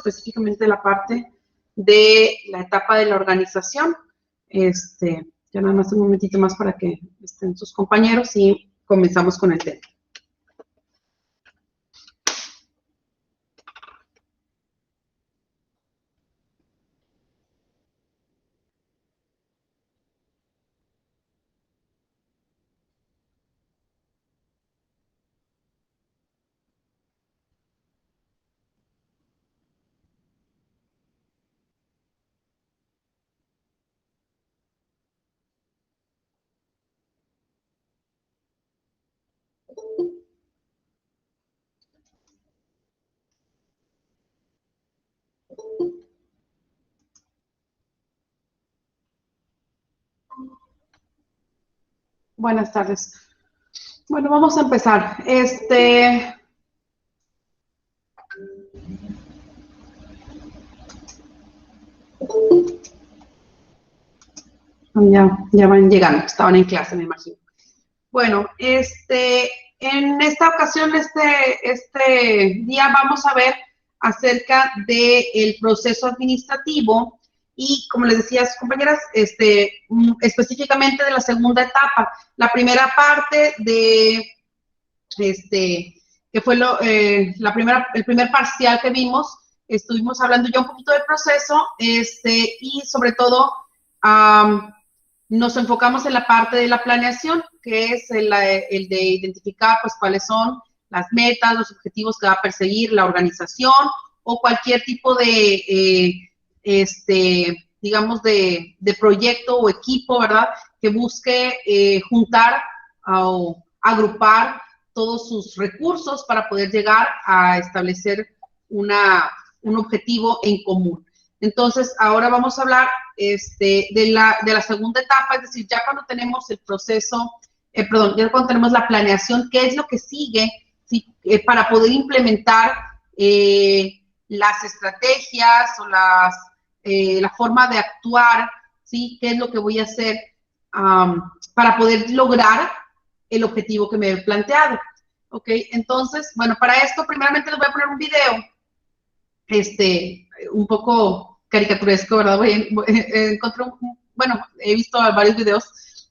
específicamente la parte de la etapa de la organización. Ya nada más un momentito más para que estén sus compañeros y comenzamos con el tema. Buenas tardes. Bueno, vamos a empezar. Ya van llegando, estaban en clase, me imagino. Bueno, en esta ocasión, este día vamos a ver acerca del proceso administrativo y, como les decía a sus compañeras, específicamente de la segunda etapa. La primera parte de, que fue el primer parcial que vimos, estuvimos hablando ya un poquito del proceso, y sobre todo, nos enfocamos en la parte de la planeación, que es el de identificar pues cuáles son las metas, los objetivos que va a perseguir la organización o cualquier tipo de, digamos, de proyecto o equipo, ¿verdad? Que busque juntar o agrupar todos sus recursos para poder llegar a establecer un objetivo en común. Entonces, ahora vamos a hablar de la segunda etapa, es decir, ya cuando tenemos el proceso, ya cuando tenemos la planeación, ¿qué es lo que sigue para poder implementar las estrategias o la forma de actuar, ¿sí? ¿Qué es lo que voy a hacer para poder lograr el objetivo que me he planteado? ¿Ok? Entonces, bueno, para esto, primeramente les voy a poner un video, un poco caricaturesco, ¿verdad? Encontré bueno, he visto varios videos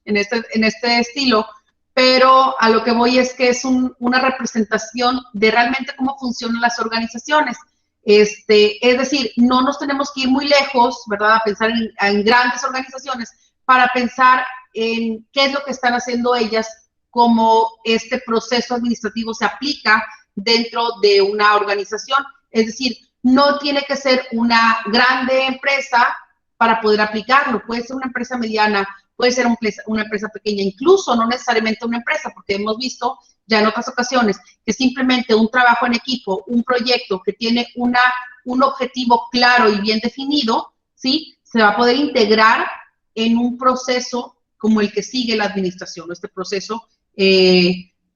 en este estilo, pero a lo que voy es que es una representación de realmente cómo funcionan las organizaciones. Es decir, no nos tenemos que ir muy lejos, ¿verdad? A pensar en grandes organizaciones para pensar en qué es lo que están haciendo ellas, cómo este proceso administrativo se aplica dentro de una organización. Es decir, no tiene que ser una grande empresa para poder aplicarlo. Puede ser una empresa mediana, puede ser una empresa pequeña, incluso no necesariamente una empresa, porque hemos visto ya en otras ocasiones que simplemente un trabajo en equipo, un proyecto que tiene un objetivo claro y bien definido, ¿sí? Se va a poder integrar en un proceso como el que sigue la administración, este proceso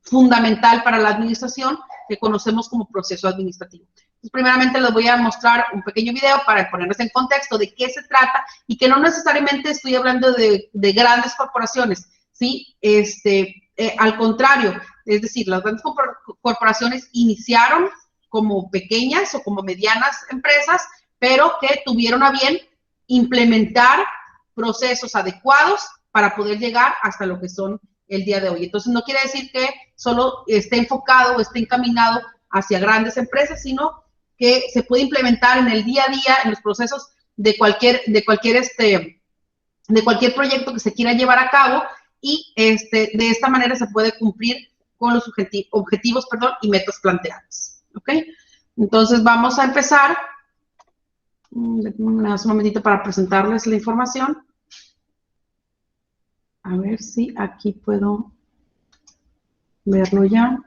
fundamental para la administración que conocemos como proceso administrativo. Entonces, primeramente les voy a mostrar un pequeño video para ponernos en contexto de qué se trata y que no necesariamente estoy hablando de grandes corporaciones, ¿sí? Al contrario, es decir, las grandes corporaciones iniciaron como pequeñas o como medianas empresas, pero que tuvieron a bien implementar procesos adecuados para poder llegar hasta lo que son el día de hoy. Entonces, no quiere decir que solo esté enfocado o esté encaminado hacia grandes empresas, sino que se puede implementar en el día a día, en los procesos de cualquier proyecto que se quiera llevar a cabo y de esta manera se puede cumplir con los objetivos y metas planteadas. ¿Ok? Entonces, vamos a empezar. Un momentito para presentarles la información. A ver si aquí puedo verlo ya.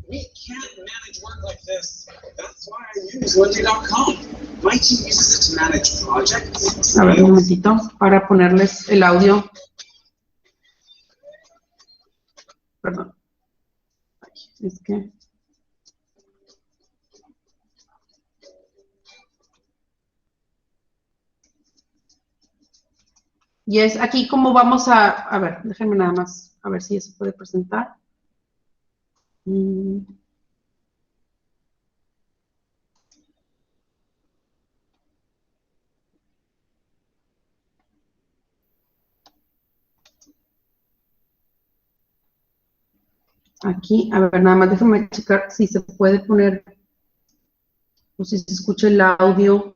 We can't manage work like this. That's why I use Lindy.com. My team uses it to manage projects. A ver, un momentito para ponerles el audio. Perdón. Es que... Y es aquí como vamos a ver, déjenme nada más, a ver si eso puede presentar. Aquí, a ver, nada más déjame checar si se puede poner, o si se escucha el audio.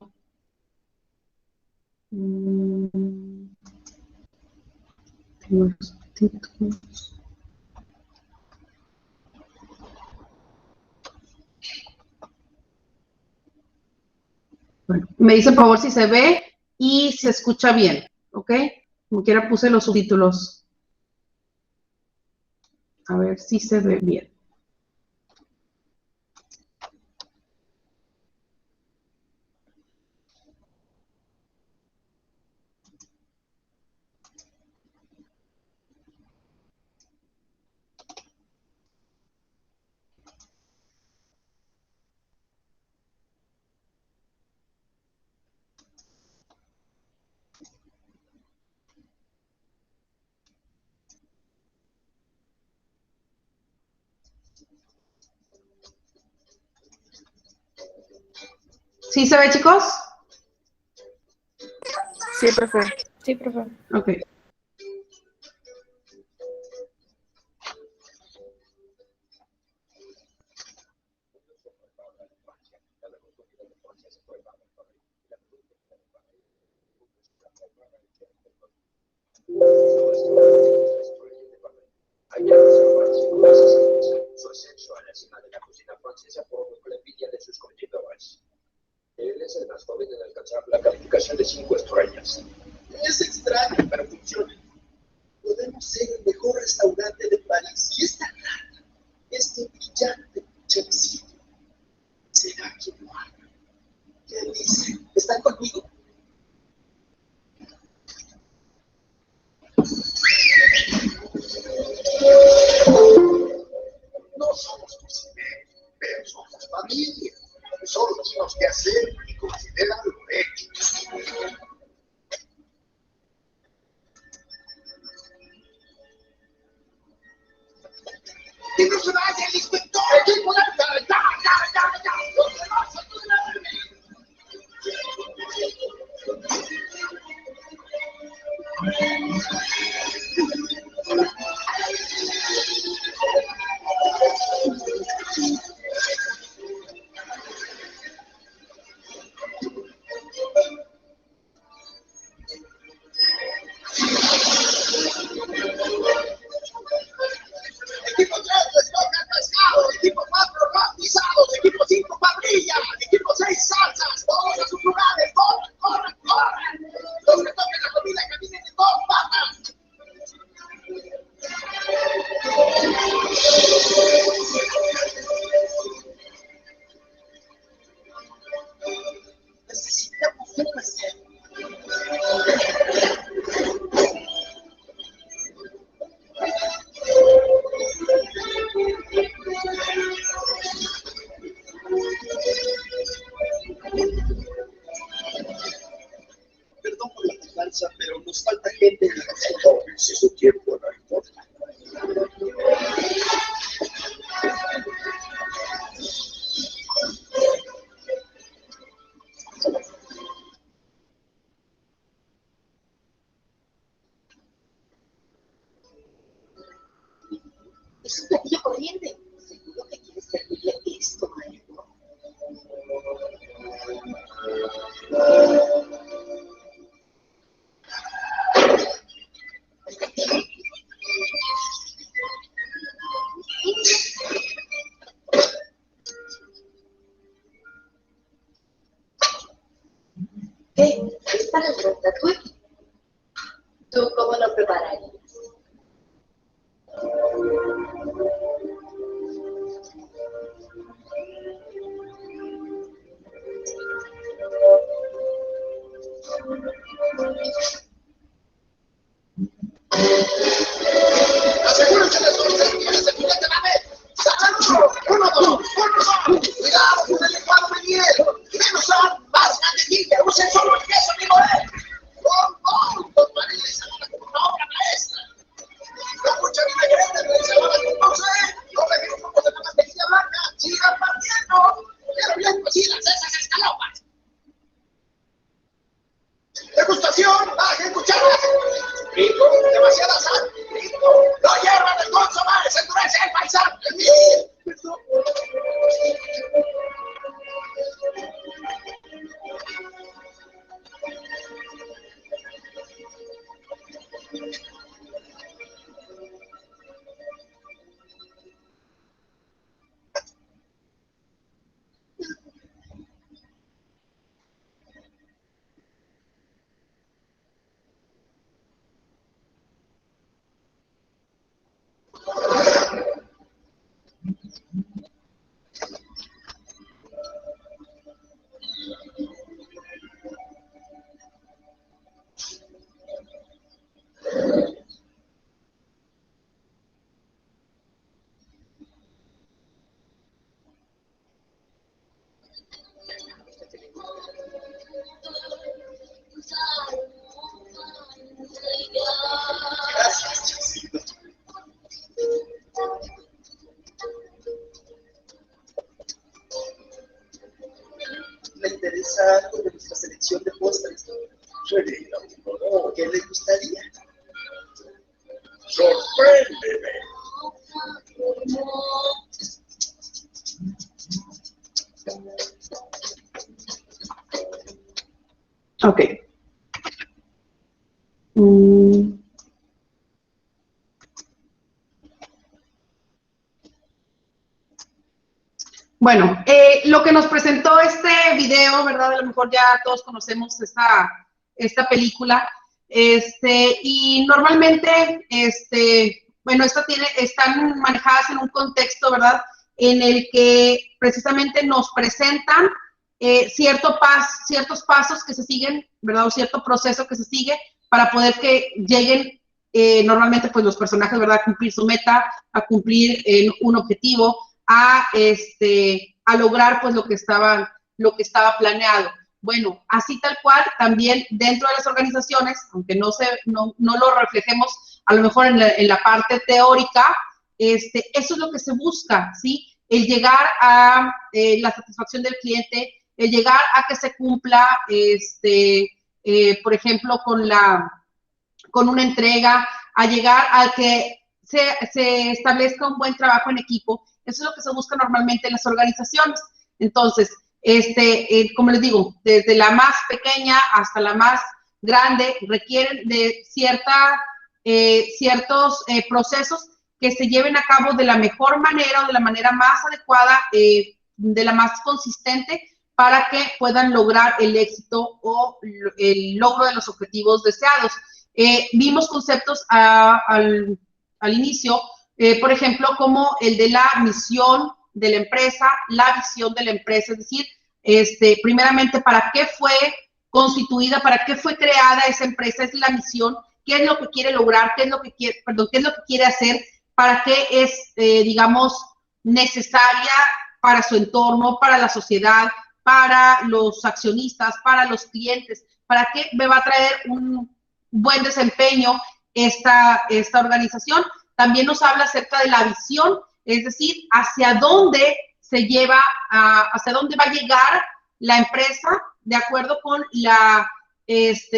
Los títulos. Bueno, me dicen por favor si se ve y se escucha bien, ¿ok? Como quiera puse los subtítulos. A ver si se ve bien. ¿Sí se ve, chicos? Sí, profe. Sí, profe. Ok. Hay que observar si no su ascenso a la cima de la cocina francesa provocó la envidia de sus competidores. Él es el más joven en alcanzar la calificación de 5 estrellas. Es extraño, pero funciona. Podemos ser el mejor restaurante de París. Y esta rata, este brillante chefcito, será quien lo haga. ¿Qué dice? ¿Están conmigo? No somos cocineros, pero somos familia. Solo tenemos que hacer y considerar lo hecho. ¡Que no se vaya el inspector! ¡Equipo de ya! ¡No se vaya! Equipo 3, estoy atascado. Equipo 4, rostizados. Equipo 5, parrilla. Equipo 6, salsas. Todos a sus lugares. ¡Corran! Los que toquen la comida caminen en 2 patas. Necesitamos un mesero. Perdón por la tardanza, pero nos falta gente en la cocina. Si su tiempo no importa. Es un platillo corriente. Seguro que quieres servirle esto a él. ¿Es para el ratatouille? ¿Tú cómo lo prepararías? Asegúrense de sorprender ese filete de vez. ¡Sácalo! ¡Uno, dos! ¡Cuidado con el licuado de miel! ¡Menos sal! ¡Más mantequilla! ¡Usen solo el queso Nicolet! ¡Con panela y salada como una obra maestra! ¡Con mucha vinagreta y ensalada con dulce! ¡Con un poco de mantequilla blanca! ¡Sigan partiendo! ¡Pero bien cocidas esas escalopas! ¿Le interesa algo de nuestra selección de postres? Sería un honor. ¿Qué le gustaría? ¡Sorpréndeme! Ok. Bueno, lo que nos presentó este video, ¿verdad? A lo mejor ya todos conocemos esta película, y normalmente, bueno, están manejadas en un contexto, ¿verdad? En el que precisamente nos presentan ciertos pasos que se siguen, ¿verdad? O cierto proceso que se sigue para poder que lleguen normalmente pues los personajes, ¿verdad? A cumplir su meta, a cumplir un objetivo, a lograr pues lo que estaba planeado. Bueno, así tal cual, también dentro de las organizaciones, aunque no lo reflejemos a lo mejor en la parte teórica, eso es lo que se busca, ¿sí? El llegar a la satisfacción del cliente, el llegar a que se cumpla, por ejemplo, con una entrega, a llegar a que se establezca un buen trabajo en equipo. Eso es lo que se busca normalmente en las organizaciones. Entonces, como les digo, desde la más pequeña hasta la más grande, requieren de ciertos procesos que se lleven a cabo de la mejor manera o de la manera más adecuada, de la más consistente, para que puedan lograr el éxito o el logro de los objetivos deseados. Vimos conceptos al inicio, por ejemplo, como el de la misión de la empresa, la visión de la empresa, es decir, primeramente, ¿para qué fue constituida, para qué fue creada esa empresa? Es la misión, qué es lo que quiere lograr, qué es lo que quiere hacer, para qué es, digamos, necesaria para su entorno, para la sociedad, para los accionistas, para los clientes, para qué me va a traer un buen desempeño esta organización. También nos habla acerca de la visión, es decir, hacia dónde hacia dónde va a llegar la empresa de acuerdo con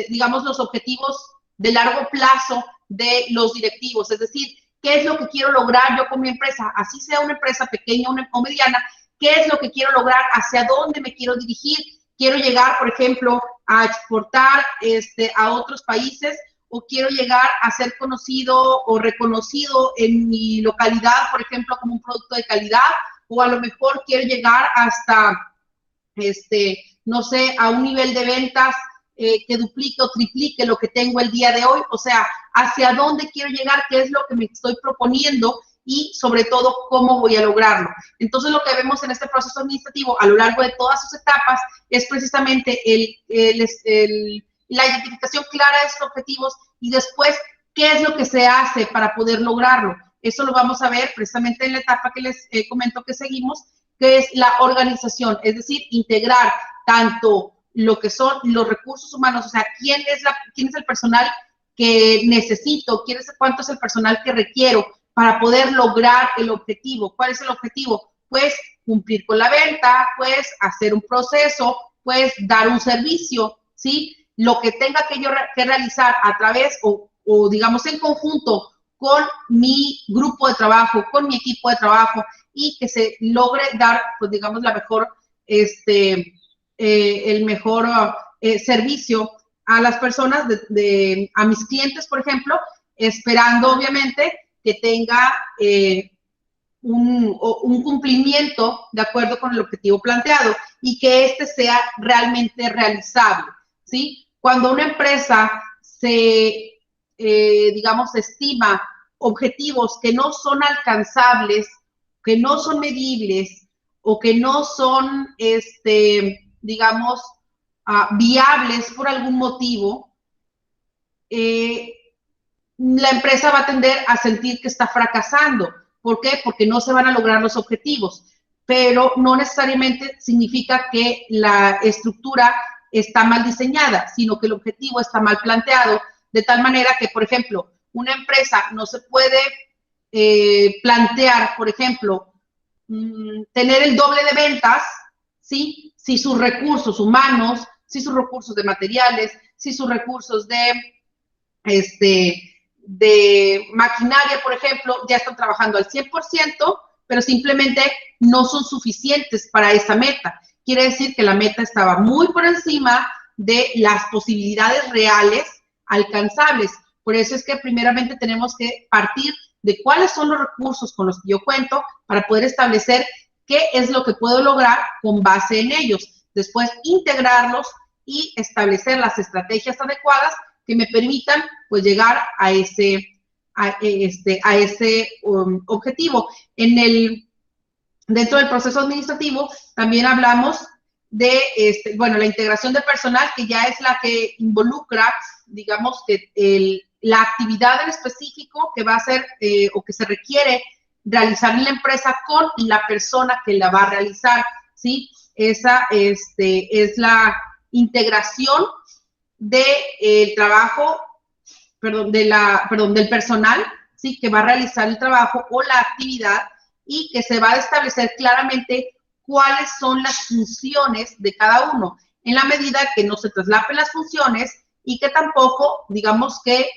digamos, los objetivos de largo plazo de los directivos, es decir, ¿qué es lo que quiero lograr yo con mi empresa? Así sea una empresa pequeña o mediana, ¿qué es lo que quiero lograr? ¿Hacia dónde me quiero dirigir? ¿Quiero llegar, por ejemplo, a exportar a otros países? ¿O quiero llegar a ser conocido o reconocido en mi localidad, por ejemplo, como un producto de calidad? O a lo mejor quiero llegar hasta, no sé, a un nivel de ventas que duplique o triplique lo que tengo el día de hoy. O sea, ¿hacia dónde quiero llegar? ¿Qué es lo que me estoy proponiendo? Y sobre todo, ¿cómo voy a lograrlo? Entonces, lo que vemos en este proceso administrativo a lo largo de todas sus etapas es precisamente la identificación clara de esos objetivos y después, ¿qué es lo que se hace para poder lograrlo? Eso lo vamos a ver precisamente en la etapa que les comento que seguimos, que es la organización, es decir, integrar tanto lo que son los recursos humanos, o sea, quién es el personal que necesito, cuánto es el personal que requiero para poder lograr el objetivo. ¿Cuál es el objetivo? Pues cumplir con la venta, pues hacer un proceso, pues dar un servicio, ¿sí? Lo que tenga que realizar a través o digamos en conjunto con mi grupo de trabajo, con mi equipo de trabajo, y que se logre dar, pues digamos, la mejor, el mejor servicio a las personas, a mis clientes, por ejemplo, esperando obviamente que tenga un cumplimiento de acuerdo con el objetivo planteado y que este sea realmente realizable, ¿sí? Cuando una empresa digamos, estima objetivos que no son alcanzables, que no son medibles o que no son, digamos, viables por algún motivo, la empresa va a tender a sentir que está fracasando. ¿Por qué? Porque no se van a lograr los objetivos, pero no necesariamente significa que la estructura está mal diseñada, sino que el objetivo está mal planteado, de tal manera que, por ejemplo, una empresa no se puede plantear, por ejemplo, tener el doble de ventas ¿sí? Si sus recursos humanos, si sus recursos de materiales, si sus recursos de maquinaria, por ejemplo, ya están trabajando al 100%, pero simplemente no son suficientes para esa meta. Quiere decir que la meta estaba muy por encima de las posibilidades reales alcanzables. Por eso es que primeramente tenemos que partir de cuáles son los recursos con los que yo cuento para poder establecer qué es lo que puedo lograr con base en ellos. Después integrarlos y establecer las estrategias adecuadas que me permitan pues llegar a ese objetivo. Dentro del proceso administrativo también hablamos de la integración de personal, que ya es la que involucra, digamos, que la actividad en específico que va a ser o que se requiere realizar en la empresa con la persona que la va a realizar, ¿sí? Esa es la integración del trabajo, del personal, ¿sí? Que va a realizar el trabajo o la actividad, y que se va a establecer claramente cuáles son las funciones de cada uno, en la medida que no se traslapen las funciones y que tampoco, digamos, que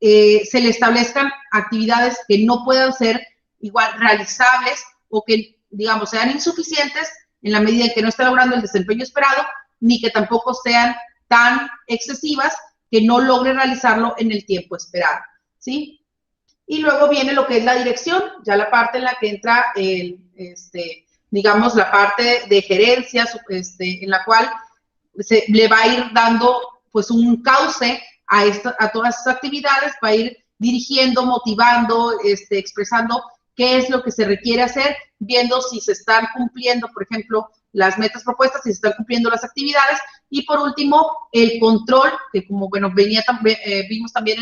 se le establezcan actividades que no puedan ser igual realizables o que, digamos, sean insuficientes en la medida en que no esté logrando el desempeño esperado, ni que tampoco sean tan excesivas que no logre realizarlo en el tiempo esperado, ¿sí? Y luego viene lo que es la dirección, ya la parte en la que entra digamos, la parte de gerencia, en la cual se le va a ir dando pues un cauce a todas esas actividades, va a ir dirigiendo, motivando, expresando qué es lo que se requiere hacer, viendo si se están cumpliendo, por ejemplo, las metas propuestas, si se están cumpliendo las actividades, y por último, el control, que como, bueno, vimos también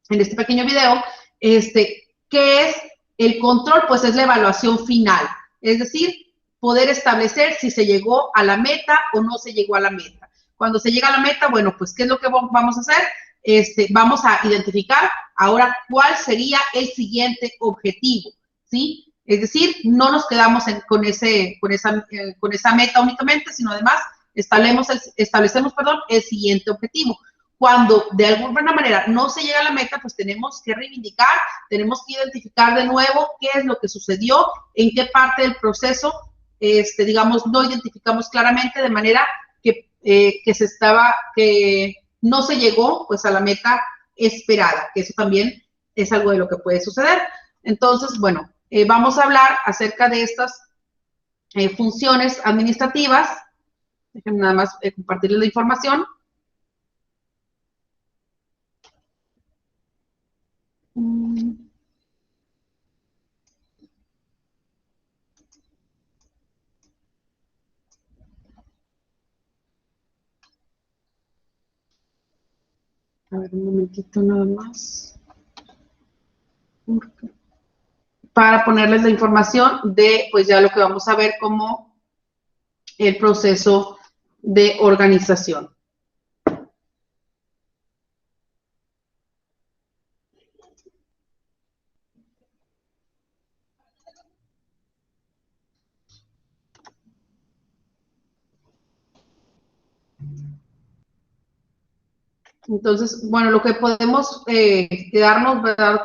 en este pequeño video, ¿qué es el control? Pues es la evaluación final, es decir, poder establecer si se llegó a la meta o no se llegó a la meta. Cuando se llega a la meta, bueno, pues, ¿qué es lo que vamos a hacer? Vamos a identificar ahora cuál sería el siguiente objetivo, ¿sí? Es decir, no nos quedamos con esa meta únicamente, sino además establecemos el siguiente objetivo. Cuando de alguna manera no se llega a la meta, pues tenemos que reivindicar, tenemos que identificar de nuevo qué es lo que sucedió, en qué parte del proceso, digamos, no identificamos claramente, de manera que no se llegó pues a la meta esperada, que eso también es algo de lo que puede suceder. Entonces, bueno, vamos a hablar acerca de estas funciones administrativas. Déjenme nada más compartirles la información. A ver, un momentito nada más. Para ponerles la información de, pues ya lo que vamos a ver como el proceso de organización. Entonces, bueno, lo que podemos quedarnos, ¿verdad?,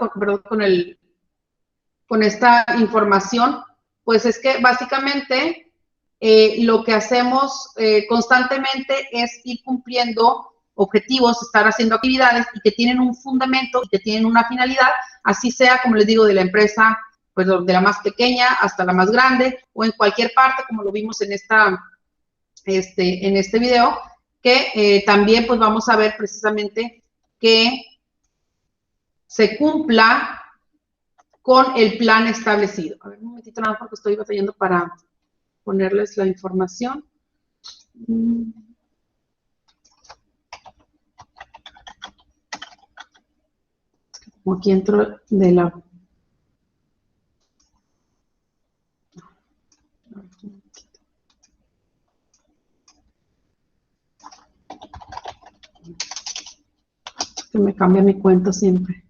con esta información, pues es que básicamente lo que hacemos constantemente es ir cumpliendo objetivos, estar haciendo actividades y que tienen un fundamento y que tienen una finalidad, así sea, como les digo, de la empresa, pues de la más pequeña hasta la más grande, o en cualquier parte, como lo vimos en este video, que también pues vamos a ver precisamente que se cumpla con el plan establecido. A ver, un momentito nada, porque estoy batallando para ponerles la información. Como aquí entro de la... Que me cambia mi cuenta siempre.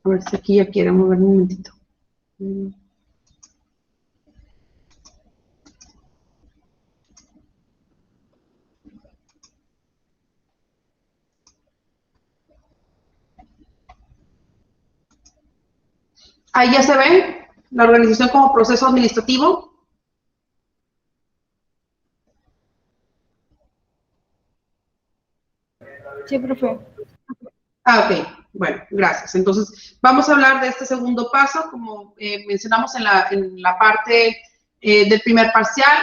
A ver si aquí ya quiere mover un momentito. Ahí ya se ve la organización como proceso administrativo. Sí, profe. Ah, ok. Bueno, gracias. Entonces, vamos a hablar de este segundo paso, como mencionamos en la parte del primer parcial.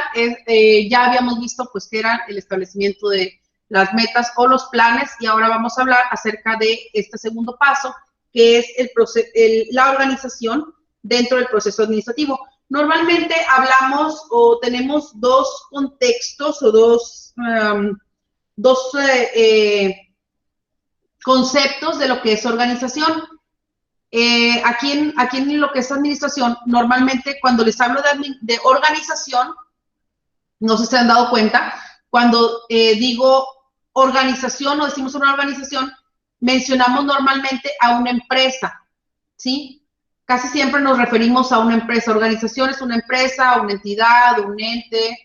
Ya habíamos visto, pues, que era el establecimiento de las metas o los planes, y ahora vamos a hablar acerca de este segundo paso, que es la organización dentro del proceso administrativo. Normalmente hablamos o tenemos dos contextos o dos conceptos de lo que es organización. Aquí en lo que es administración, normalmente cuando les hablo de organización, no sé si se han dado cuenta, cuando digo organización o decimos una organización, mencionamos normalmente a una empresa, ¿sí? Casi siempre nos referimos a una empresa. Organización es una empresa, una entidad, un ente,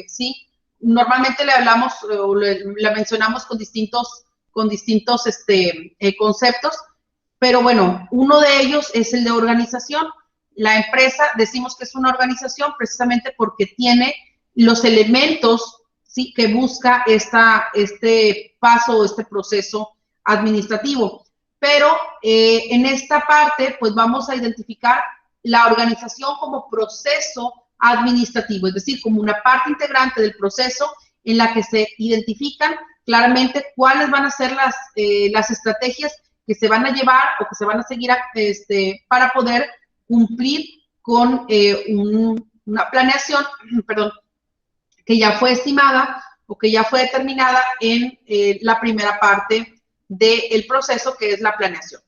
¿sí? Normalmente le hablamos o la mencionamos con distintos conceptos, pero bueno, uno de ellos es el de organización. La empresa, decimos que es una organización precisamente porque tiene los elementos, ¿sí?, que busca este paso o este proceso administrativo. Pero en esta parte, pues vamos a identificar la organización como proceso administrativo, es decir, como una parte integrante del proceso en la que se identifican claramente cuáles van a ser las estrategias que se van a llevar o que se van a seguir para poder cumplir con una planeación, perdón, que ya fue estimada o que ya fue determinada en la primera parte del proceso, que es la planeación.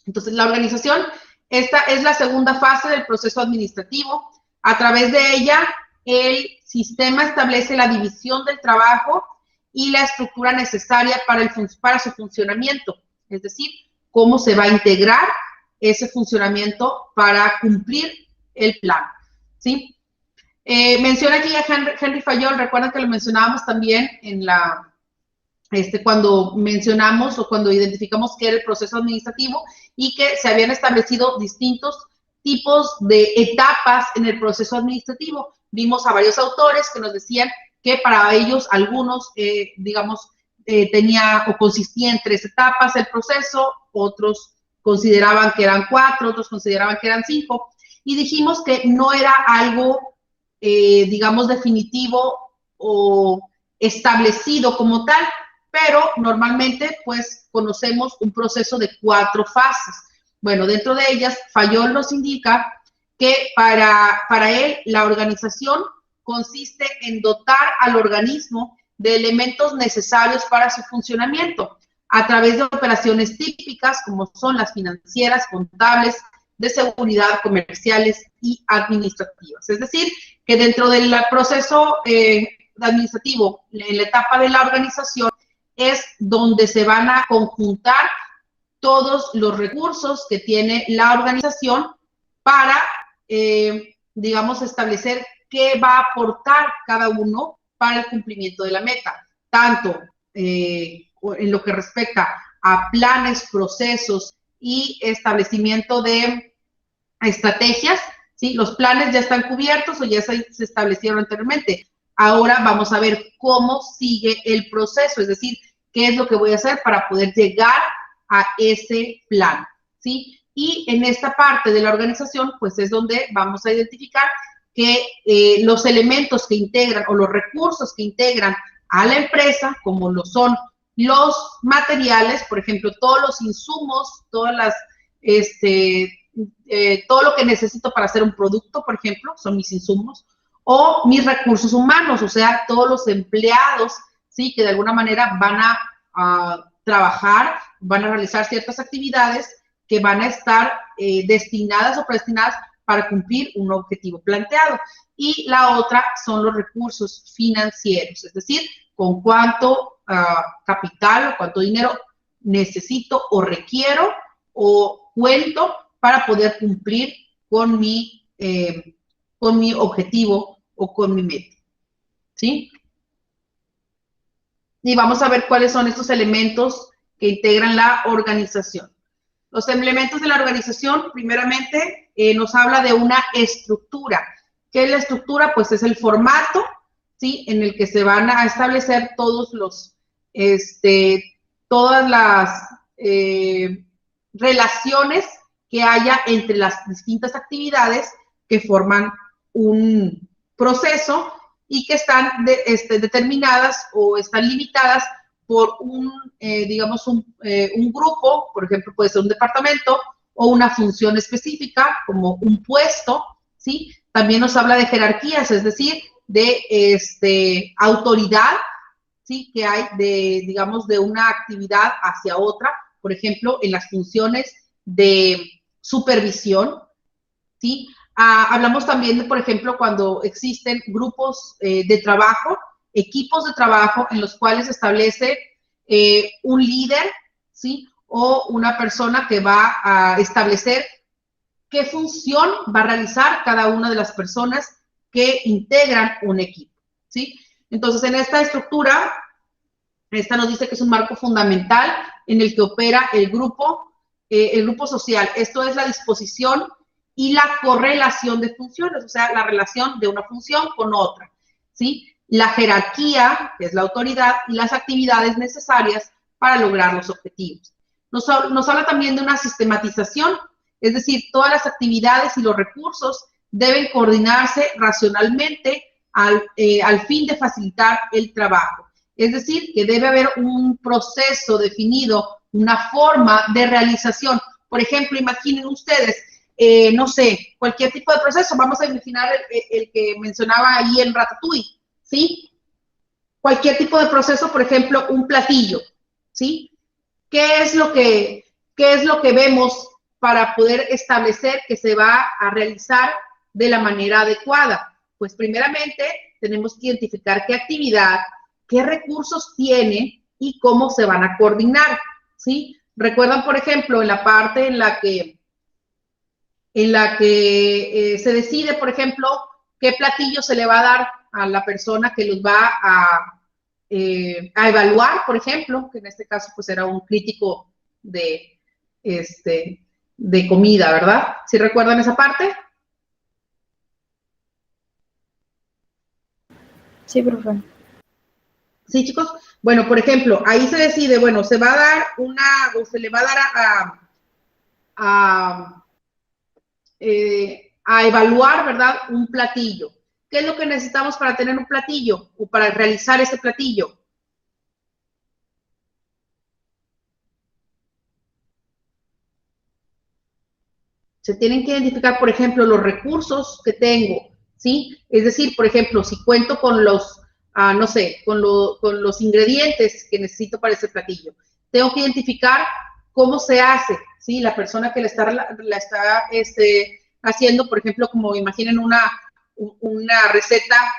Entonces, la organización, esta es la segunda fase del proceso administrativo. A través de ella, el sistema establece la división del trabajo y la estructura necesaria para su funcionamiento, es decir, cómo se va a integrar ese funcionamiento para cumplir el plan, ¿sí? Menciona aquí a Henry Fayol. Recuerden que lo mencionábamos también en cuando mencionamos o cuando identificamos qué era el proceso administrativo y que se habían establecido distintos tipos de etapas en el proceso administrativo. Vimos a varios autores que nos decían que para ellos algunos, tenía o consistía en 3 etapas el proceso, otros consideraban que eran 4, otros consideraban que eran 5, y dijimos que no era algo, definitivo o establecido como tal, pero normalmente pues conocemos un proceso de 4 fases. Bueno, dentro de ellas, Fayol nos indica que para él la organización consiste en dotar al organismo de elementos necesarios para su funcionamiento a través de operaciones típicas como son las financieras, contables, de seguridad, comerciales y administrativas. Es decir, que dentro del proceso administrativo, en la etapa de la organización, es donde se van a conjuntar todos los recursos que tiene la organización para, establecer qué va a aportar cada uno para el cumplimiento de la meta, tanto en lo que respecta a planes, procesos y establecimiento de estrategias, ¿sí? Los planes ya están cubiertos o ya se establecieron anteriormente. Ahora vamos a ver cómo sigue el proceso, es decir, qué es lo que voy a hacer para poder llegar a ese plan, ¿sí? Y en esta parte de la organización, pues es donde vamos a identificar que los elementos que integran o los recursos que integran a la empresa, como lo son los materiales, por ejemplo, todos los insumos, todas las, todo lo que necesito para hacer un producto, por ejemplo, son mis insumos, o mis recursos humanos, o sea, todos los empleados, ¿sí?, que de alguna manera van a trabajar, van a realizar ciertas actividades que van a estar destinadas o predestinadas para cumplir un objetivo planteado. Y la otra son los recursos financieros, es decir, con cuánto capital o cuánto dinero necesito o requiero o cuento para poder cumplir con mi objetivo o con mi meta, ¿sí? Y vamos a ver cuáles son estos elementos que integran la organización. Los elementos de la organización, primeramente, nos habla de una estructura. ¿Qué es la estructura? Pues es el formato, ¿sí? En el que se van a establecer todas las relaciones que haya entre las distintas actividades que forman un proceso y que están determinadas o están limitadas por digamos, un grupo, por ejemplo, puede ser un departamento o una función específica, como un puesto, ¿sí? También nos habla de jerarquías, es decir, de autoridad, ¿sí? Que hay digamos, de una actividad hacia otra, por ejemplo, en las funciones de supervisión, ¿sí? Hablamos también de, por ejemplo, cuando existen grupos de trabajo, equipos de trabajo en los cuales se establece un líder, ¿sí? O una persona que va a establecer qué función va a realizar cada una de las personas que integran un equipo, ¿sí? Entonces, en esta estructura, esta nos dice que es un marco fundamental en el que opera el grupo social. Esto es la disposición y la correlación de funciones, o sea, la relación de una función con otra, ¿sí? La jerarquía, que es la autoridad, y las actividades necesarias para lograr los objetivos. Nos habla también de una sistematización, es decir, todas las actividades y los recursos deben coordinarse racionalmente al fin de facilitar el trabajo. Es decir, que debe haber un proceso definido, una forma de realización. Por ejemplo, imaginen ustedes, no sé, cualquier tipo de proceso. Vamos a imaginar el que mencionaba ahí en Ratatouille, ¿sí? Cualquier tipo de proceso, por ejemplo, un platillo, ¿sí? ¿Qué es lo que vemos para poder establecer que se va a realizar de la manera adecuada? Pues primeramente tenemos que identificar qué actividad, qué recursos tiene y cómo se van a coordinar, ¿sí? Recuerdan, por ejemplo, en la parte en la que se decide, por ejemplo, qué platillo se le va a dar a la persona que los va a evaluar, por ejemplo, que en este caso pues era un crítico de comida, ¿verdad? ¿Sí recuerdan esa parte? Sí, profe. Sí, chicos. Bueno, por ejemplo, ahí se decide, bueno, se va a dar o se le va a dar a evaluar, ¿verdad? Un platillo. ¿Qué es lo que necesitamos para tener un platillo o para realizar ese platillo? Se tienen que identificar, por ejemplo, los recursos que tengo, ¿sí? Es decir, por ejemplo, si cuento con los, no sé, con los ingredientes que necesito para ese platillo. Tengo que identificar cómo se hace, ¿sí? La persona que la está haciendo, por ejemplo, como imaginen una receta,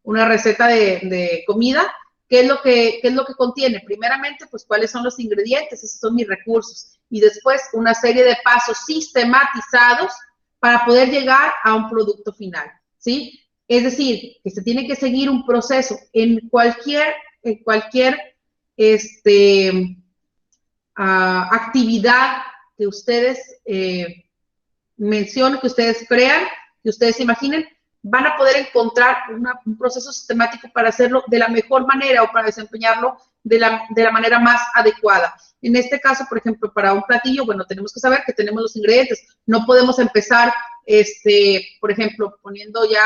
una receta de comida. ¿Qué es lo que contiene? Primeramente, pues, ¿cuáles son los ingredientes? Esos son mis recursos. Y después, una serie de pasos sistematizados para poder llegar a un producto final, ¿sí? Es decir, que se tiene que seguir un proceso en cualquier actividad que ustedes mencionen, que ustedes crean, que ustedes imaginen, van a poder encontrar un proceso sistemático para hacerlo de la mejor manera o para desempeñarlo de la manera más adecuada. En este caso, por ejemplo, para un platillo, bueno, tenemos que saber que tenemos los ingredientes. No podemos empezar, por ejemplo, poniendo ya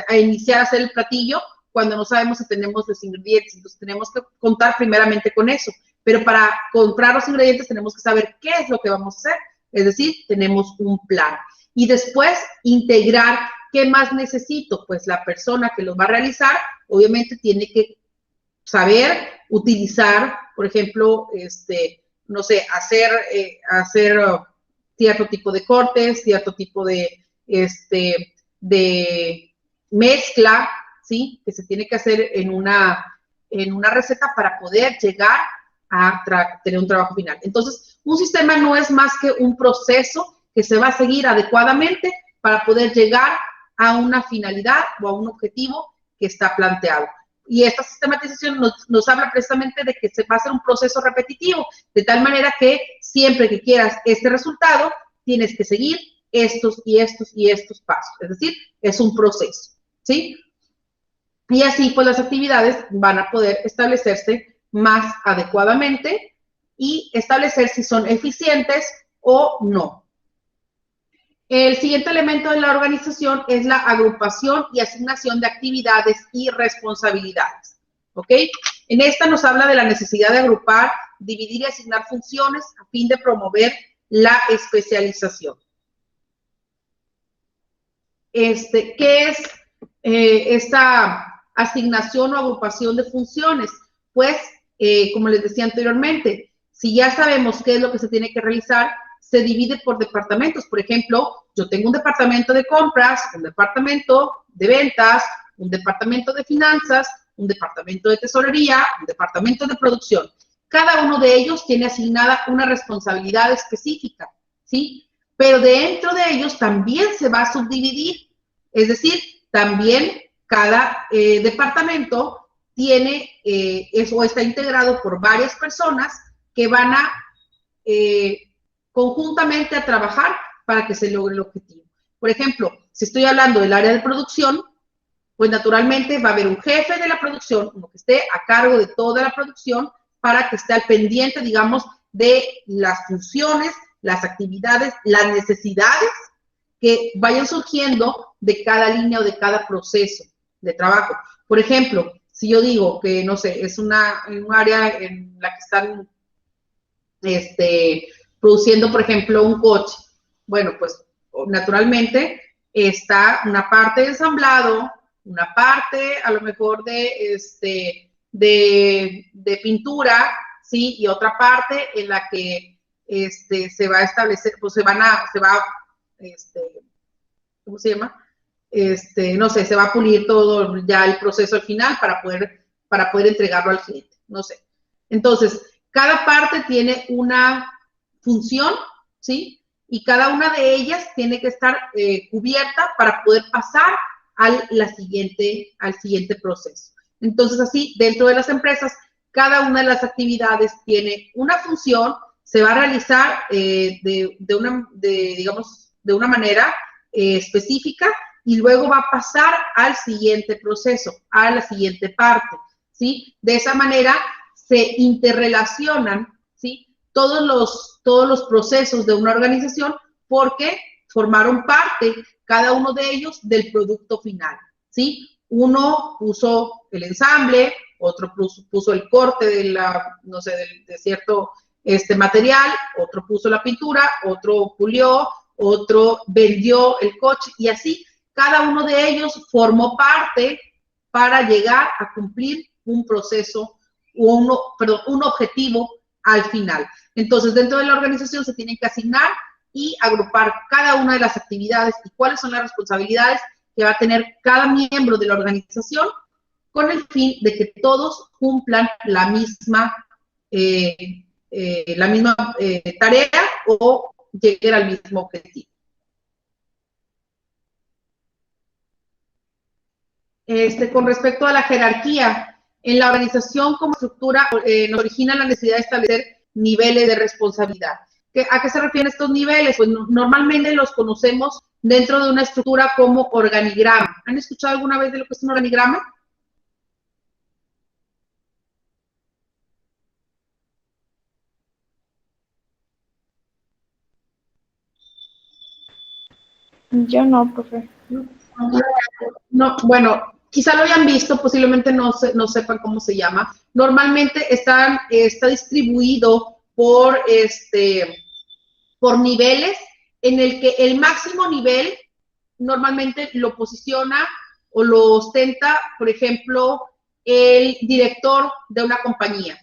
a iniciar a hacer el platillo cuando no sabemos si tenemos los ingredientes. Entonces, tenemos que contar primeramente con eso. Pero para comprar los ingredientes tenemos que saber qué es lo que vamos a hacer. Es decir, tenemos un plan. Y después integrar qué más necesito. Pues la persona que lo va a realizar, obviamente tiene que saber utilizar, por ejemplo, no sé, hacer cierto tipo de cortes, cierto tipo de mezcla, ¿sí? Que se tiene que hacer en una receta para poder llegar a tener un trabajo final. Entonces, un sistema no es más que un proceso que se va a seguir adecuadamente para poder llegar a una finalidad o a un objetivo que está planteado. Y esta sistematización nos habla precisamente de que se va a hacer un proceso repetitivo, de tal manera que siempre que quieras este resultado, tienes que seguir estos y estos y estos pasos. Es decir, es un proceso, ¿sí? Y así, pues, las actividades van a poder establecerse más adecuadamente y establecer si son eficientes o no. El siguiente elemento de la organización es la agrupación y asignación de actividades y responsabilidades, ¿ok? En esta nos habla de la necesidad de agrupar, dividir y asignar funciones a fin de promover la especialización. ¿Qué es esta asignación o agrupación de funciones? Pues, como les decía anteriormente, si ya sabemos qué es lo que se tiene que realizar, se divide por departamentos. Por ejemplo, yo tengo un departamento de compras, un departamento de ventas, un departamento de finanzas, un departamento de tesorería, un departamento de producción. Cada uno de ellos tiene asignada una responsabilidad específica, ¿sí? Pero dentro de ellos también se va a subdividir. Es decir, también cada departamento tiene o está integrado por varias personas que van a conjuntamente a trabajar para que se logre el objetivo. Por ejemplo, si estoy hablando del área de producción, pues naturalmente va a haber un jefe de la producción, uno que esté a cargo de toda la producción para que esté al pendiente, digamos, de las funciones, las actividades, las necesidades que vayan surgiendo de cada línea o de cada proceso de trabajo. Por ejemplo, si yo digo que, no sé, es un área en la que están produciendo, por ejemplo, un coche. Bueno, pues naturalmente está una parte de ensamblado, una parte a lo mejor de pintura, ¿sí? Y otra parte en la que se va a establecer, pues ¿cómo se llama? No sé, se va a pulir todo ya el proceso al final para poder entregarlo al cliente, no sé. Entonces, cada parte tiene una función, ¿sí? Y cada una de ellas tiene que estar cubierta para poder pasar al siguiente proceso. Entonces, así, dentro de las empresas, cada una de las actividades tiene una función, se va a realizar de una manera específica y luego va a pasar al siguiente proceso, a la siguiente parte, ¿sí? De esa manera se interrelacionan, ¿sí? Todos los procesos de una organización porque formaron parte, cada uno de ellos, del producto final, ¿sí? Uno puso el ensamble, otro puso el corte de cierto material, otro puso la pintura, otro pulió, otro vendió el coche y así cada uno de ellos formó parte para llegar a cumplir un proceso, un objetivo al final. Entonces, dentro de la organización se tienen que asignar y agrupar cada una de las actividades y cuáles son las responsabilidades que va a tener cada miembro de la organización con el fin de que todos cumplan la misma tarea o lleguen al mismo objetivo. Con respecto a la jerarquía, en la organización como estructura nos origina la necesidad de establecer niveles de responsabilidad. ¿A qué se refieren estos niveles? Pues normalmente los conocemos dentro de una estructura como organigrama. ¿Han escuchado alguna vez de lo que es un organigrama? Yo no, profe. No, bueno, quizá lo hayan visto, posiblemente no sepan cómo se llama. Normalmente está distribuido por niveles, en el que el máximo nivel normalmente lo posiciona o lo ostenta, por ejemplo, el director de una compañía.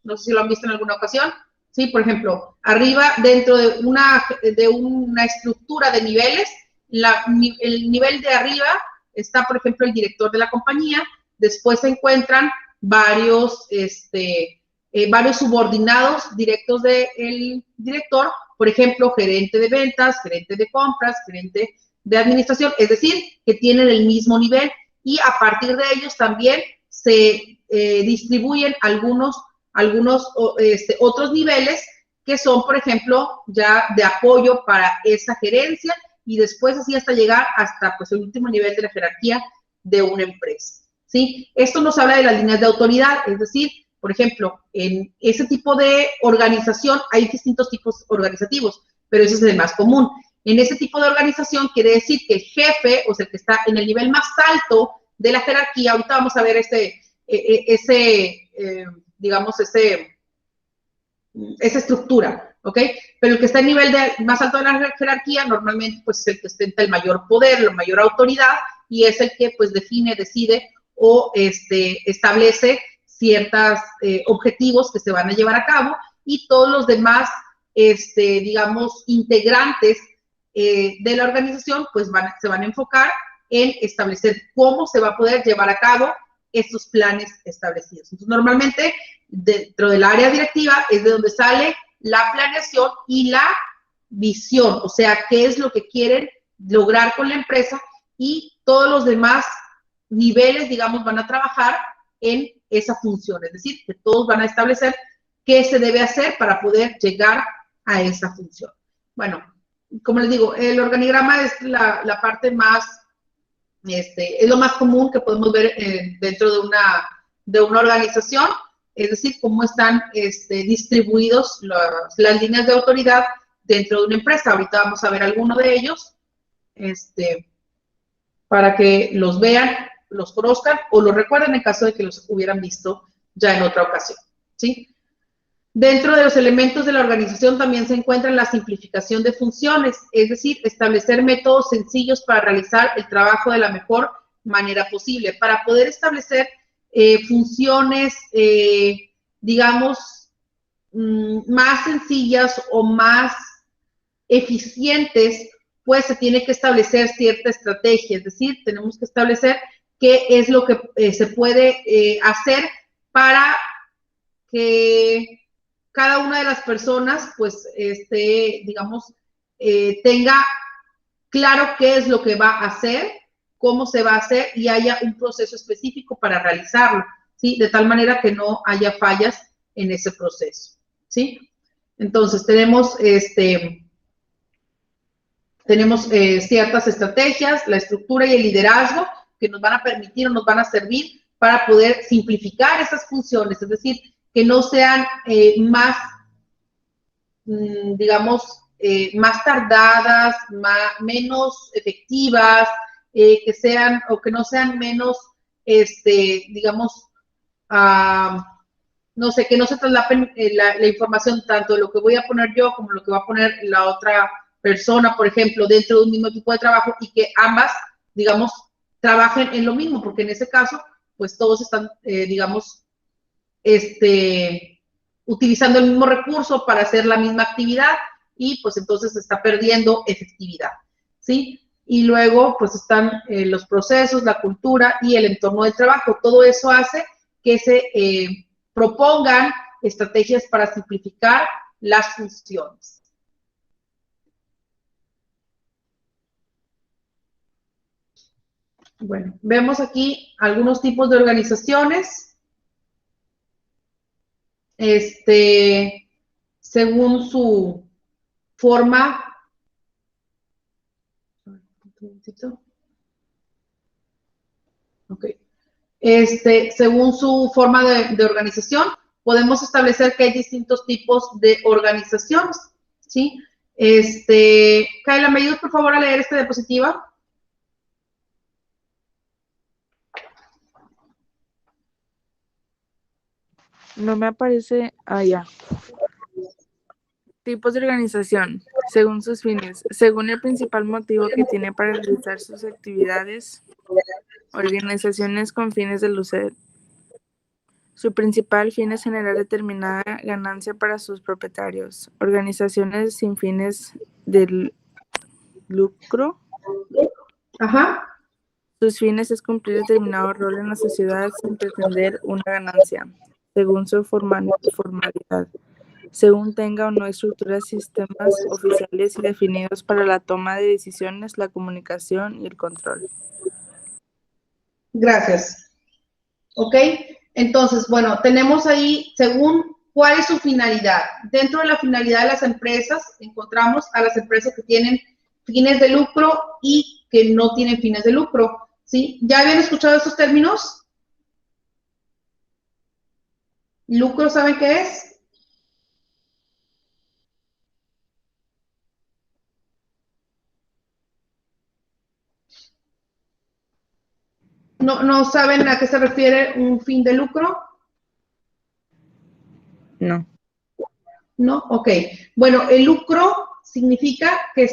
No sé si lo han visto en alguna ocasión. Sí, por ejemplo, arriba, dentro de una estructura de niveles, el nivel de arriba está, por ejemplo, el director de la compañía, después se encuentran varios subordinados directos del director, por ejemplo, gerente de ventas, gerente de compras, gerente de administración, es decir, que tienen el mismo nivel, y a partir de ellos también se distribuyen algunos otros niveles que son, por ejemplo, ya de apoyo para esa gerencia, y después así hasta llegar hasta pues el último nivel de la jerarquía de una empresa, ¿sí? Esto nos habla de las líneas de autoridad, es decir, por ejemplo, en ese tipo de organización hay distintos tipos organizativos, pero ese es el más común. En ese tipo de organización quiere decir que el jefe, o sea, el que está en el nivel más alto de la jerarquía, ahorita vamos a ver esa estructura, ¿ok? Pero el que está en el nivel más alto de la jerarquía normalmente pues es el que ostenta el mayor poder, la mayor autoridad, y es el que pues define, decide o establece ciertos objetivos que se van a llevar a cabo, y todos los demás, integrantes de la organización pues se van a enfocar en establecer cómo se va a poder llevar a cabo estos planes establecidos. Entonces, normalmente, dentro del área directiva es de donde sale la planeación y la visión, o sea, qué es lo que quieren lograr con la empresa, y todos los demás niveles, digamos, van a trabajar en esa función, es decir, que todos van a establecer qué se debe hacer para poder llegar a esa función. Bueno, como les digo, el organigrama es la parte más, es lo más común que podemos ver dentro de una organización, es decir, cómo están distribuidos las líneas de autoridad dentro de una empresa. Ahorita vamos a ver alguno de ellos, para que los vean, los conozcan o los recuerden en caso de que los hubieran visto ya en otra ocasión, ¿sí? Dentro de los elementos de la organización también se encuentra la simplificación de funciones, es decir, establecer métodos sencillos para realizar el trabajo de la mejor manera posible. Para poder establecer funciones, digamos, más sencillas o más eficientes, pues se tiene que establecer cierta estrategia, es decir, tenemos que establecer qué es lo que se puede hacer para que cada una de las personas, pues, digamos, tenga claro qué es lo que va a hacer, cómo se va a hacer, y haya un proceso específico para realizarlo, ¿sí? De tal manera que no haya fallas en ese proceso, ¿sí? Entonces, tenemos ciertas estrategias, la estructura y el liderazgo que nos van a permitir o nos van a servir para poder simplificar esas funciones, es decir, que no sean más, digamos, más tardadas, menos efectivas, que sean o que no sean menos, digamos, no sé, que no se traslapen la información tanto de lo que voy a poner yo como lo que va a poner la otra persona, por ejemplo, dentro de un mismo tipo de trabajo, y que ambas, digamos, trabajen en lo mismo, porque en ese caso, pues todos están, digamos, utilizando el mismo recurso para hacer la misma actividad, y pues entonces se está perdiendo efectividad, ¿sí? Y luego, pues están los procesos, la cultura y el entorno del trabajo. Todo eso hace que se propongan estrategias para simplificar las funciones. Bueno, vemos aquí algunos tipos de organizaciones. Según su forma. Ok. Según su forma de organización, podemos establecer que hay distintos tipos de organizaciones, ¿sí? Kayla, ¿me ayudas por favor a leer esta diapositiva? No me aparece. Ah, ya. Tipos de organización, según sus fines, según el principal motivo que tiene para realizar sus actividades. Organizaciones con fines de lucro. Su principal fin es generar determinada ganancia para sus propietarios. Organizaciones sin fines de lucro. Ajá. Sus fines es cumplir determinado rol en la sociedad sin pretender una ganancia, según su formalidad, según tenga o no estructuras, sistemas oficiales y definidos para la toma de decisiones, la comunicación y el control. Gracias. ¿Ok? Entonces, bueno, tenemos ahí, según cuál es su finalidad. Dentro de la finalidad de las empresas, encontramos a las empresas que tienen fines de lucro y que no tienen fines de lucro. ¿Sí? ¿Ya habían escuchado estos términos? ¿Lucro saben qué es? ¿No saben a qué se refiere un fin de lucro? No. ¿No? Ok. Bueno, el lucro significa que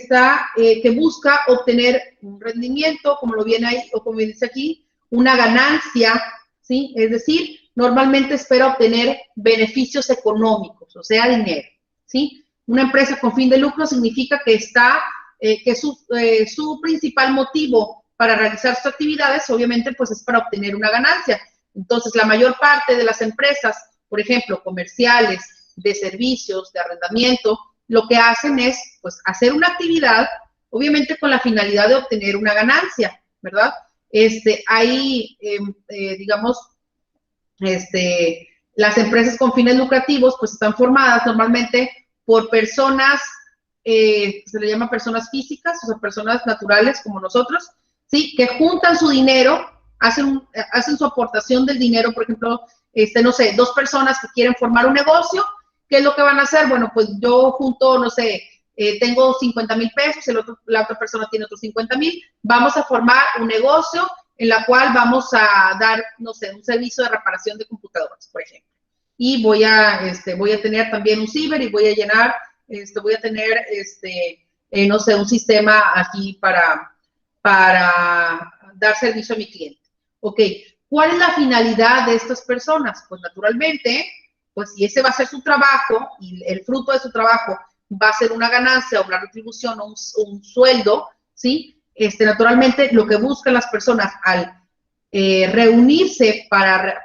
que busca obtener un rendimiento, como lo viene ahí, o como dice aquí, una ganancia, ¿sí? Es decir, normalmente espera obtener beneficios económicos, o sea, dinero, ¿sí? Una empresa con fin de lucro significa que su principal motivo para realizar sus actividades, obviamente, pues es para obtener una ganancia. Entonces, la mayor parte de las empresas, por ejemplo, comerciales, de servicios, de arrendamiento, lo que hacen es, pues, hacer una actividad, obviamente con la finalidad de obtener una ganancia, ¿verdad? Digamos, las empresas con fines lucrativos, pues, están formadas normalmente por personas, se le llama personas físicas, o sea, personas naturales como nosotros, ¿sí? Que juntan su dinero, hacen su aportación del dinero, por ejemplo, no sé, dos personas que quieren formar un negocio, ¿qué es lo que van a hacer? Bueno, pues yo junto, no sé, tengo 50,000 pesos, la otra persona tiene otros 50,000, vamos a formar un negocio en la cual vamos a dar, no sé, un servicio de reparación de computadoras, por ejemplo. Y voy a tener también un ciber y voy a llenar, voy a tener, no sé, un sistema aquí para dar servicio a mi cliente. Ok, ¿cuál es la finalidad de estas personas? Pues naturalmente, pues si ese va a ser su trabajo y el fruto de su trabajo va a ser una ganancia o una retribución o un sueldo, ¿sí? Naturalmente lo que buscan las personas al reunirse para,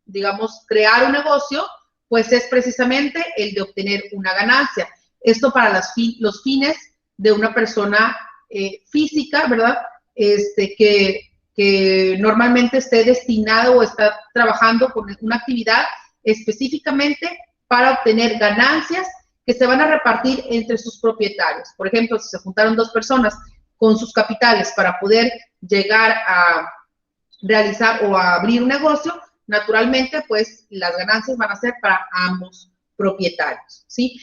digamos, crear un negocio, pues es precisamente el de obtener una ganancia. Esto para los fines de una persona física, ¿verdad? Que normalmente esté destinado o está trabajando con una actividad específicamente para obtener ganancias que se van a repartir entre sus propietarios. Por ejemplo, si se juntaron dos personas con sus capitales para poder llegar a realizar o a abrir un negocio, naturalmente, pues las ganancias van a ser para ambos propietarios, ¿sí?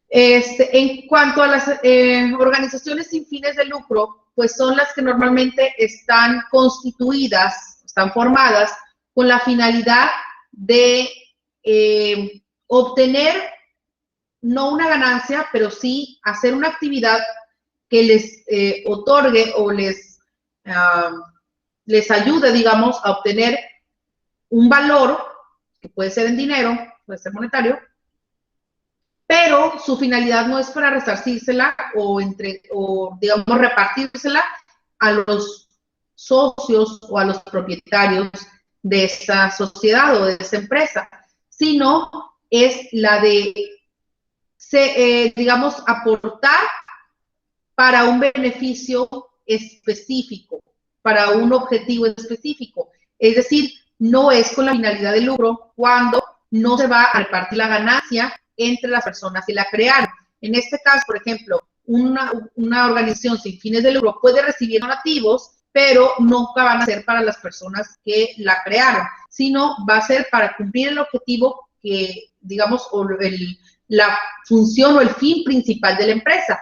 En cuanto a las organizaciones sin fines de lucro, pues son las que normalmente están constituidas, están formadas con la finalidad de obtener no una ganancia, pero sí hacer una actividad que les otorgue o les ayude, digamos, a obtener un valor, que puede ser en dinero, puede ser monetario, pero su finalidad no es para resarcírsela o digamos, repartírsela a los socios o a los propietarios de esa sociedad o de esa empresa, sino es la de, digamos, aportar para un beneficio específico, para un objetivo específico. Es decir, no es con la finalidad de lucro cuando no se va a repartir la ganancia entre las personas que la crearon. En este caso, por ejemplo, una organización sin fines de lucro puede recibir donativos, pero nunca van a ser para las personas que la crearon, sino va a ser para cumplir el objetivo que, digamos, o la función o el fin principal de la empresa.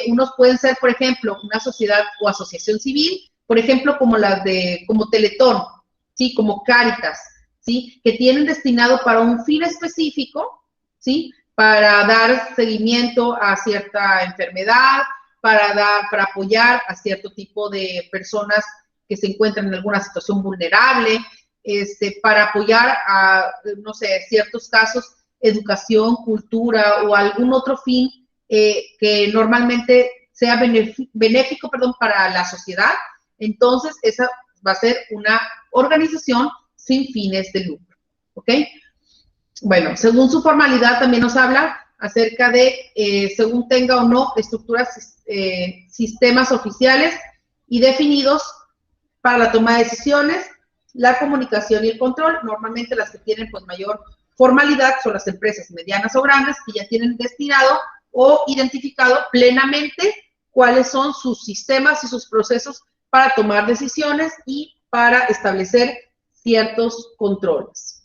Unos pueden ser, por ejemplo, una sociedad o asociación civil, por ejemplo, como Teletón, ¿sí? Como Cáritas, ¿sí? Que tienen destinado para un fin específico, ¿sí? Para dar seguimiento a cierta enfermedad, para apoyar a cierto tipo de personas que se encuentran en alguna situación vulnerable, para apoyar a, no sé, ciertos casos, educación, cultura o algún otro fin que normalmente sea benéfico, para la sociedad. entonces esa va a ser una organización sin fines de lucro, ¿ok? Bueno, según su formalidad también nos habla acerca de, según tenga o no estructuras, sistemas oficiales y definidos para la toma de decisiones, la comunicación y el control. Normalmente las que tienen pues mayor formalidad son las empresas medianas o grandes que ya tienen destinado o identificado plenamente cuáles son sus sistemas y sus procesos para tomar decisiones y para establecer ciertos controles.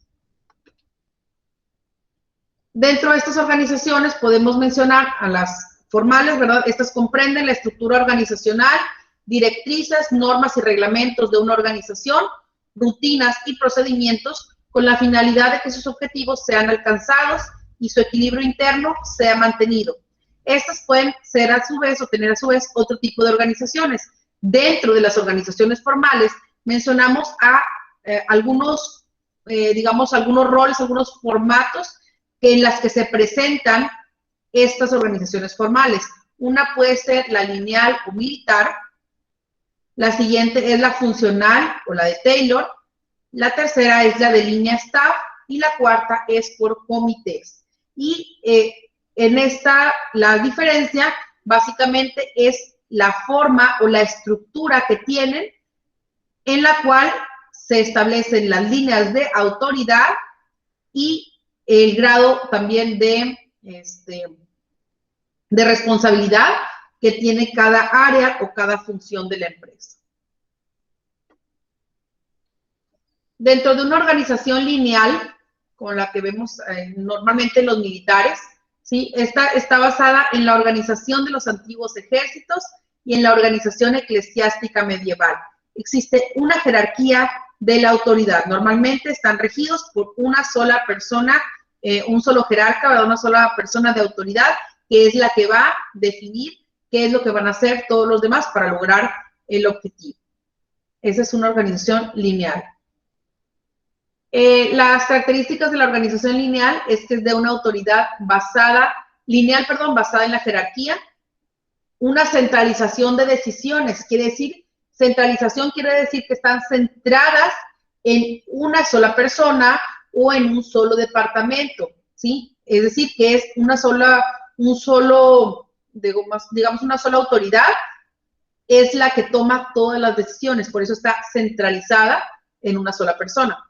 Dentro de estas organizaciones podemos mencionar a las formales, ¿verdad? Estas comprenden la estructura organizacional, directrices, normas y reglamentos de una organización, rutinas y procedimientos con la finalidad de que sus objetivos sean alcanzados y su equilibrio interno sea mantenido. Estas pueden ser a su vez o tener a su vez otro tipo de organizaciones. Dentro de las organizaciones formales mencionamos a algunos, digamos, algunos roles, algunos formatos en las que se presentan estas organizaciones formales. Una puede ser la lineal o militar, la siguiente es la funcional o la de Taylor, la tercera es la de línea staff y la cuarta es por comités. Y en esta, la diferencia básicamente es la forma o la estructura que tienen en la cual se establecen las líneas de autoridad y el grado también de responsabilidad que tiene cada área o cada función de la empresa. Dentro de una organización lineal, con la que vemos normalmente los militares, ¿sí? Esta está basada en la organización de los antiguos ejércitos y en la organización eclesiástica medieval. Existe una jerarquía de la autoridad. Normalmente están regidos por una sola persona, un solo jerarca, ¿verdad? Una sola persona de autoridad, que es la que va a definir qué es lo que van a hacer todos los demás para lograr el objetivo. Esa es una organización lineal. Las características de la organización lineal es que es de una autoridad basada en la jerarquía, una centralización de decisiones, centralización quiere decir que están centradas en una sola persona o en un solo departamento, ¿sí? Es decir, que es una sola autoridad es la que toma todas las decisiones, por eso está centralizada en una sola persona.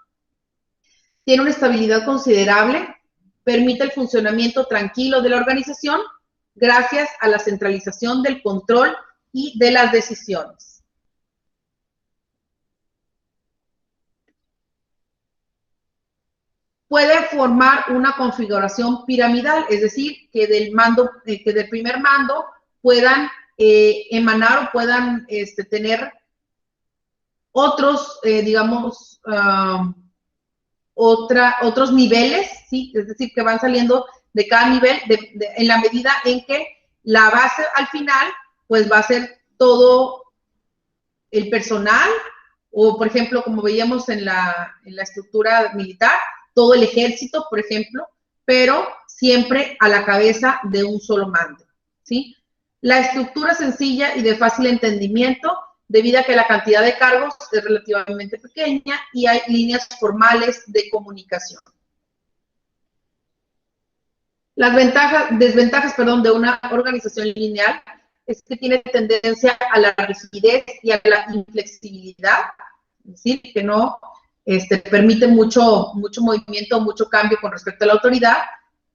Tiene una estabilidad considerable, permite el funcionamiento tranquilo de la organización gracias a la centralización del control y de las decisiones. Puede formar una configuración piramidal, es decir, que del primer mando puedan emanar o puedan tener otros, otros niveles, ¿sí? Es decir, que van saliendo de cada nivel en la medida en que la base al final, pues va a ser todo el personal, o por ejemplo, como veíamos en la estructura militar, todo el ejército, por ejemplo, pero siempre a la cabeza de un solo mando, ¿sí? La estructura sencilla y de fácil entendimiento, debido a que la cantidad de cargos es relativamente pequeña y hay líneas formales de comunicación. Las desventajas de una organización lineal es que tiene tendencia a la rigidez y a la inflexibilidad, es decir, que no permite mucho movimiento, mucho cambio con respecto a la autoridad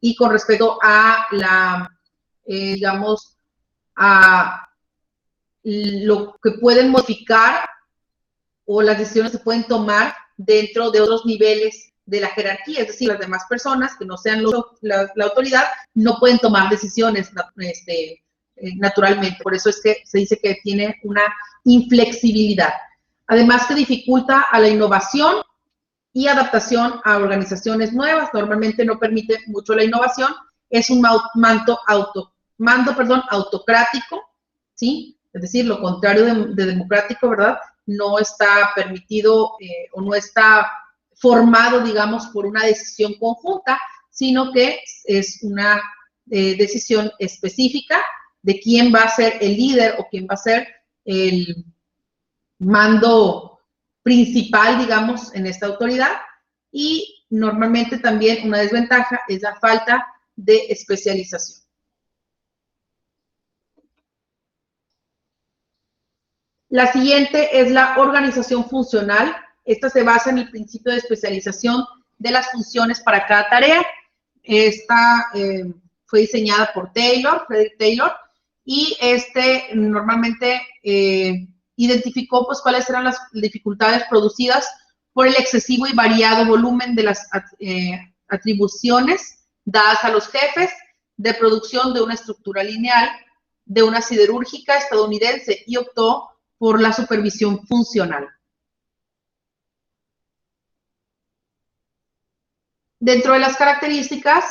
y con respecto a a lo que pueden modificar o las decisiones se pueden tomar dentro de otros niveles de la jerarquía, es decir, las demás personas que no sean la autoridad no pueden tomar decisiones naturalmente. Por eso es que se dice que tiene una inflexibilidad. Además que dificulta a la innovación y adaptación a organizaciones nuevas. Normalmente no permite mucho la innovación. Es un mando autocrático, ¿sí? Es decir, lo contrario de democrático, ¿verdad? No está permitido o no está formado, digamos, por una decisión conjunta, sino que es una decisión específica de quién va a ser el líder o quién va a ser mando principal, digamos, en esta autoridad. Y normalmente también una desventaja es la falta de especialización. La siguiente es la organización funcional. Esta se basa en el principio de especialización de las funciones para cada tarea. Esta fue diseñada por Frederick Taylor, y normalmente identificó pues cuáles eran las dificultades producidas por el excesivo y variado volumen de las atribuciones dadas a los jefes de producción de una estructura lineal de una siderúrgica estadounidense, y optó por la supervisión funcional. Dentro de las características,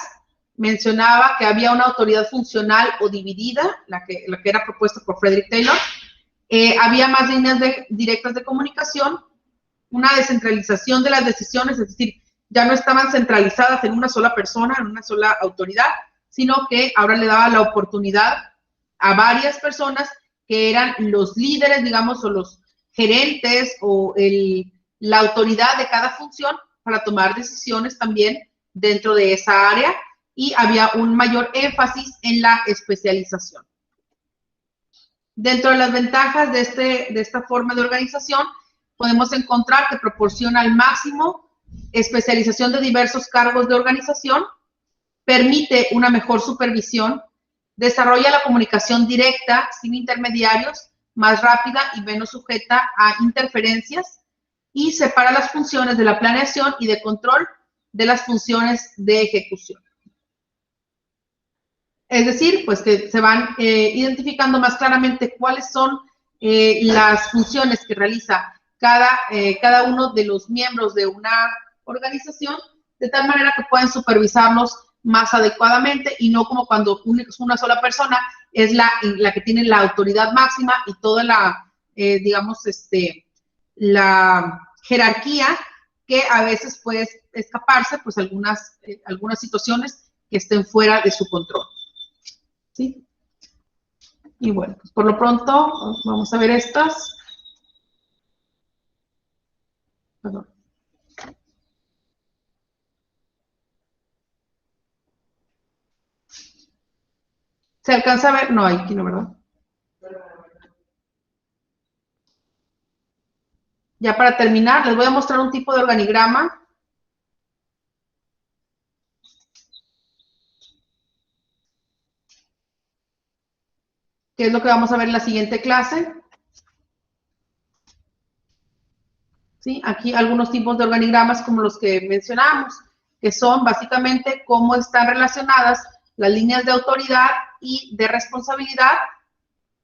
mencionaba que había una autoridad funcional o dividida, la que era propuesta por Frederick Taylor. Había más líneas directas de comunicación, una descentralización de las decisiones, es decir, ya no estaban centralizadas en una sola persona, en una sola autoridad, sino que ahora le daba la oportunidad a varias personas que eran los líderes, digamos, o los gerentes o la autoridad de cada función para tomar decisiones también dentro de esa área, y había un mayor énfasis en la especialización. Dentro de las ventajas de esta forma de organización, podemos encontrar que proporciona al máximo especialización de diversos cargos de organización, permite una mejor supervisión, desarrolla la comunicación directa, sin intermediarios, más rápida y menos sujeta a interferencias, y separa las funciones de la planeación y de control de las funciones de ejecución. Es decir, pues que se van identificando más claramente cuáles son las funciones que realiza cada uno de los miembros de una organización, de tal manera que pueden supervisarlos más adecuadamente, y no como cuando una sola persona es la que tiene la autoridad máxima y toda la, digamos, la jerarquía, que a veces puede escaparse, pues algunas situaciones que estén fuera de su control. ¿Sí? Y bueno, pues por lo pronto vamos a ver estas. Perdón. ¿Se alcanza a ver? No, aquí no, ¿verdad? Ya para terminar, les voy a mostrar un tipo de organigrama. Que es lo que vamos a ver en la siguiente clase. ¿Sí? Aquí algunos tipos de organigramas como los que mencionamos, que son básicamente cómo están relacionadas las líneas de autoridad y de responsabilidad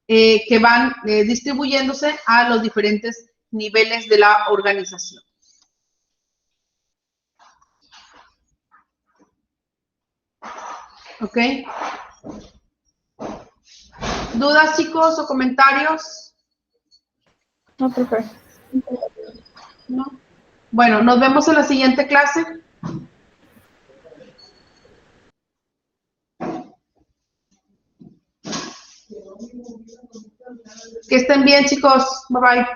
que van distribuyéndose a los diferentes niveles de la organización. ¿Ok? ¿Dudas, chicos, o comentarios? No, profe. ¿No? Bueno, nos vemos en la siguiente clase. Que estén bien, chicos. Bye, bye.